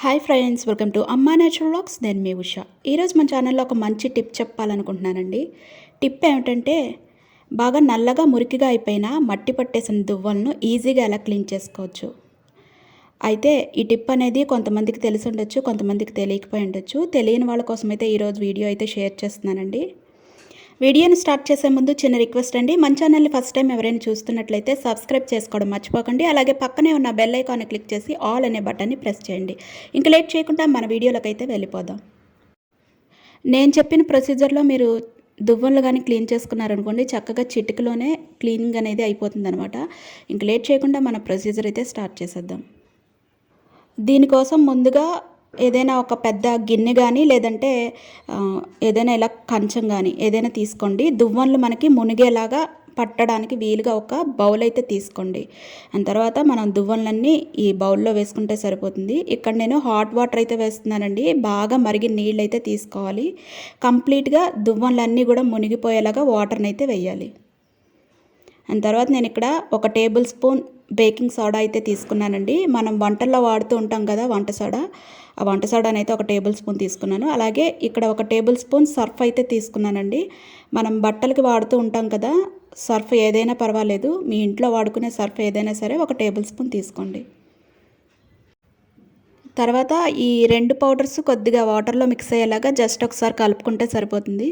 Hi friends, welcome to అమ్మా natural vlogs. నేను మీ ఉష. ఈరోజు మన ఛానల్లో ఒక మంచి టిప్ చెప్పాలనుకుంటున్నానండి. టిప్ ఏమిటంటే, బాగా నల్లగా మురికిగా అయిపోయిన మట్టి పట్టేసిన దువ్వలను ఈజీగా ఎలా క్లీన్ చేసుకోవచ్చు. అయితే ఈ టిప్ అనేది కొంతమందికి తెలిసి ఉండొచ్చు, కొంతమందికి తెలియకపోయి ఉండొచ్చు. తెలియని వాళ్ళ కోసం అయితే ఈరోజు వీడియో అయితే షేర్ చేస్తున్నానండి. వీడియోని స్టార్ట్ చేసే ముందు చిన్న రిక్వెస్ట్ అండి, మన ఛానల్ని ఫస్ట్ టైం ఎవరైనా చూస్తున్నట్లయితే సబ్స్క్రైబ్ చేసుకోవడం మర్చిపోకండి. అలాగే పక్కనే ఉన్న బెల్ ఐకాన్ని క్లిక్ చేసి ఆల్ అనే బటన్ని ప్రెస్ చేయండి. ఇంకా లేట్ చేయకుండా మన వీడియోలోకి అయితే వెళ్ళిపోదాం. నేను చెప్పిన ప్రొసీజర్లో మీరు దువ్వలు కానీ క్లీన్ చేసుకున్నారనుకోండి, చక్కగా చిటికలోనే క్లీనింగ్ అనేది అయిపోతుంది అనమాట. ఇంక లేట్ చేయకుండా మన ప్రొసీజర్ అయితే స్టార్ట్ చేసేద్దాం. దీనికోసం ముందుగా ఏదైనా ఒక పెద్ద గిన్నె కానీ లేదంటే ఏదైనా ఇలా కంచం కానీ ఏదైనా తీసుకోండి. దువ్వన్లు మనకి మునిగేలాగా పట్టడానికి వీలుగా ఒక బౌల్ అయితే తీసుకోండి. అండ్ తర్వాత మనం దువ్వన్లన్నీ ఈ బౌల్లో వేసుకుంటే సరిపోతుంది. ఇక్కడ నేను హాట్ వాటర్ అయితే వేస్తున్నానండి. బాగా మరిగిన నీళ్ళు అయితే తీసుకోవాలి. కంప్లీట్గా దువ్వన్లన్నీ కూడా మునిగిపోయేలాగా వాటర్ని అయితే వేయాలి. అండ్ తర్వాత నేను ఇక్కడ 1 టేబుల్ స్పూన్ బేకింగ్ సోడా అయితే తీసుకున్నానండి. మనం వంటల్లో వాడుతూ ఉంటాం కదా వంట సోడా, ఆ వంట సోడాని అయితే 1 టేబుల్ స్పూన్ తీసుకున్నాను. అలాగే ఇక్కడ 1 టేబుల్ స్పూన్ సర్ఫ్ అయితే తీసుకున్నానండి. మనం బట్టలకి వాడుతూ ఉంటాం కదా సర్ఫ్, ఏదైనా పర్వాలేదు, మీ ఇంట్లో వాడుకునే సర్ఫ్ ఏదైనా సరే 1 టేబుల్ స్పూన్ తీసుకోండి. తర్వాత ఈ 2 పౌడర్స్ కొద్దిగా వాటర్లో మిక్స్ అయ్యేలాగా జస్ట్ ఒకసారి కలుపుకుంటే సరిపోతుంది.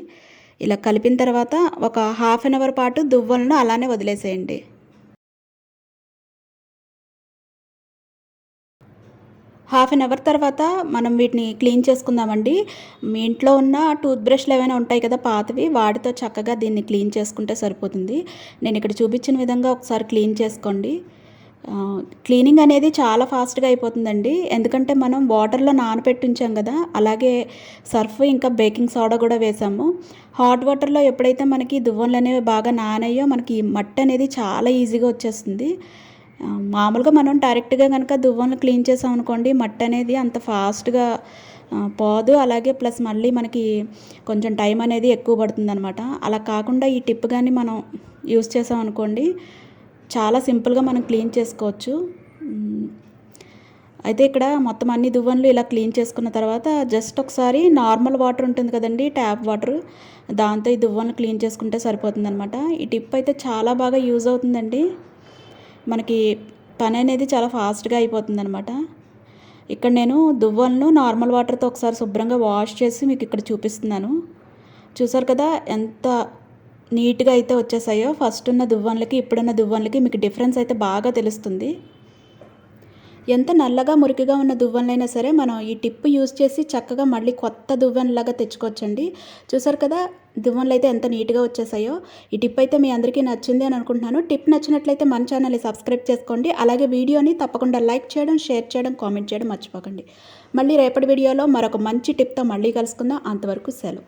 ఇలా కలిపిన తర్వాత ఒక హాఫ్ అన్ అవర్ పాటు దువ్వలను అలానే వదిలేసేయండి. హాఫ్ అన్ అవర్ తర్వాత మనం వీటిని క్లీన్ చేసుకుందామండి. మీ ఇంట్లో ఉన్న టూత్ బ్రష్లు ఏమైనా ఉంటాయి కదా పాతవి, వాటితో చక్కగా దీన్ని క్లీన్ చేసుకుంటే సరిపోతుంది. నేను ఇక్కడ చూపించిన విధంగా ఒకసారి క్లీన్ చేసుకోండి. క్లీనింగ్ అనేది చాలా ఫాస్ట్గా అయిపోతుందండి. ఎందుకంటే మనం వాటర్లో నానబెట్టి ఉంచాం కదా, అలాగే సర్ఫ్ ఇంకా బేకింగ్ సోడా కూడా వేసాము. హాట్ వాటర్లో ఎప్పుడైతే మనకి దువ్వన్లు అనేవి బాగా నానయ్యో మనకి మట్టి అనేది చాలా ఈజీగా వచ్చేస్తుంది. మామూలుగా మనం డైరెక్ట్గా కనుక దువ్వలను క్లీన్ చేసామనుకోండి, మట్టి అనేది అంత ఫాస్ట్గా పోదు. అలాగే ప్లస్ మళ్ళీ మనకి కొంచెం టైం అనేది ఎక్కువ పడుతుందనమాట. అలా కాకుండా ఈ టిప్ కానీ మనం యూస్ చేసామనుకోండి, చాలా సింపుల్గా మనం క్లీన్ చేసుకోవచ్చు. అయితే ఇక్కడ మొత్తం అన్ని దువ్వన్లు ఇలా క్లీన్ చేసుకున్న తర్వాత జస్ట్ ఒకసారి నార్మల్ వాటర్ ఉంటుంది కదండి, ట్యాప్ వాటర్, దాంతో ఈ దువ్వన్లు క్లీన్ చేసుకుంటే సరిపోతుందనమాట. ఈ టిప్ అయితే చాలా బాగా యూజ్ అవుతుందండి. మనకి పని అనేది చాలా ఫాస్ట్గా అయిపోతుందనమాట. ఇక్కడ నేను దువ్వలను నార్మల్ వాటర్తో ఒకసారి శుభ్రంగా వాష్ చేసి మీకు ఇక్కడ చూపిస్తున్నాను. చూసారు కదా ఎంత నీట్గా అయితే వచ్చేసాయో. ఫస్ట్ ఉన్న దువ్వన్లకి ఇప్పుడున్న దువ్వన్లకి మీకు డిఫరెన్స్ అయితే బాగా తెలుస్తుంది. ఎంత నల్లగా మురికిగా ఉన్న దువ్వెనలైనా సరే మనం ఈ టిప్ యూస్ చేసి చక్కగా మళ్ళీ కొత్త దువ్వెనలాగా తెచ్చుకోవచ్చండి. చూసారు కదా దువ్వెనలు అయితే ఎంత నీట్గా వచ్చేసాయో. ఈ టిప్ అయితే మీ అందరికీ నచ్చింది అని అనుకుంటున్నాను. టిప్ నచ్చినట్లయితే మన ఛానల్ని సబ్స్క్రైబ్ చేసుకోండి. అలాగే వీడియోని తప్పకుండా లైక్ చేయడం, షేర్ చేయడం, కామెంట్ చేయడం మర్చిపోకండి. మళ్ళీ రేపటి వీడియోలో మరొక మంచి టిప్తో మళ్ళీ కలుసుకుందాం. అంతవరకు సెలవు.